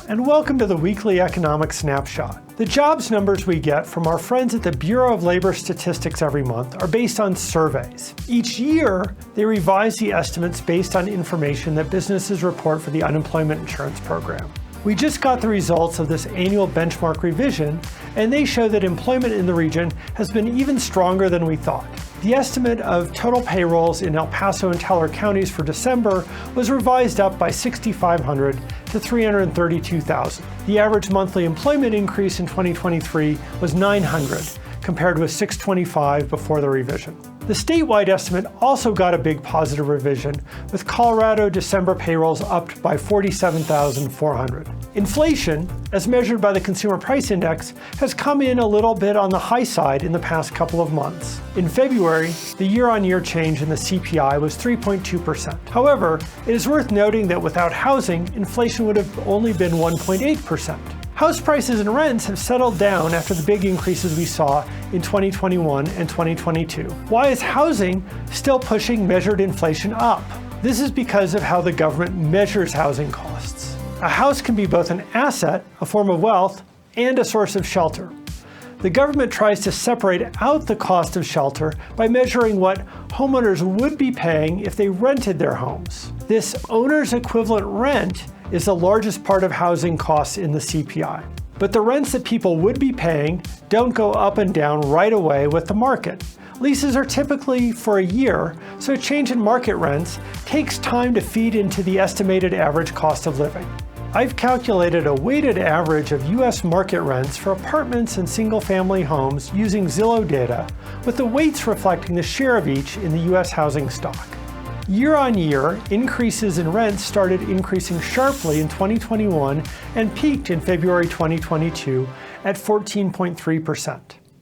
and welcome to the weekly economic snapshot. The jobs numbers we get from our friends at the Bureau of Labor Statistics every month are based on surveys. Each year, they revise the estimates based on information that businesses report for the unemployment insurance program. We just got the results of this annual benchmark revision, and they show that employment in the region has been even stronger than we thought. The estimate of total payrolls in El Paso and Teller counties for December was revised up by 6,500 to 332,000. The average monthly employment increase in 2023 was 900, compared with 625 before the revision. The statewide estimate also got a big positive revision, with Colorado December payrolls upped by 47,400. Inflation, as measured by the Consumer Price Index, has come in a little bit on the high side in the past couple of months. In February, the year-on-year change in the CPI was 3.2%. However, it is worth noting that without housing, inflation would have only been 1.8%. House prices and rents have settled down after the big increases we saw in 2021 and 2022. Why is housing still pushing measured inflation up? This is because of how the government measures housing costs. A house can be both an asset, a form of wealth, and a source of shelter. The government tries to separate out the cost of shelter by measuring what homeowners would be paying if they rented their homes. This owner's equivalent rent is the largest part of housing costs in the CPI. But the rents that people would be paying don't go up and down right away with the market. Leases are typically for a year, so a change in market rents takes time to feed into the estimated average cost of living. I've calculated a weighted average of U.S. market rents for apartments and single-family homes using Zillow data, with the weights reflecting the share of each in the U.S. housing stock. Year-on-year, increases in rents started increasing sharply in 2021 and peaked in February 2022 at 14.3%.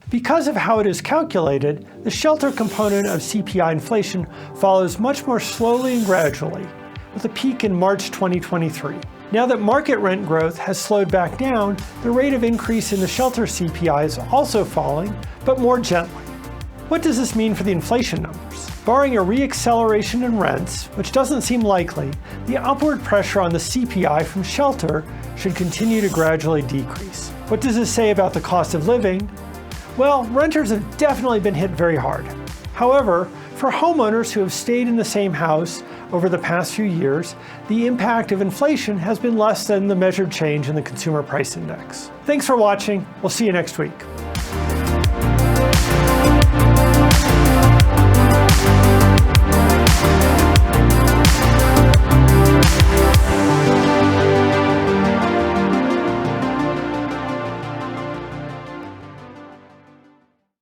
Because of how it is calculated, the shelter component of CPI inflation follows much more slowly and gradually, with a peak in March 2023. Now that market rent growth has slowed back down, the rate of increase in the shelter CPI is also falling, but more gently. What does this mean for the inflation numbers? Barring a re-acceleration in rents, which doesn't seem likely, the upward pressure on the CPI from shelter should continue to gradually decrease. What does this say about the cost of living? Well, renters have definitely been hit very hard. However, for homeowners who have stayed in the same house over the past few years, the impact of inflation has been less than the measured change in the Consumer Price Index. Thanks for watching. We'll see you next week.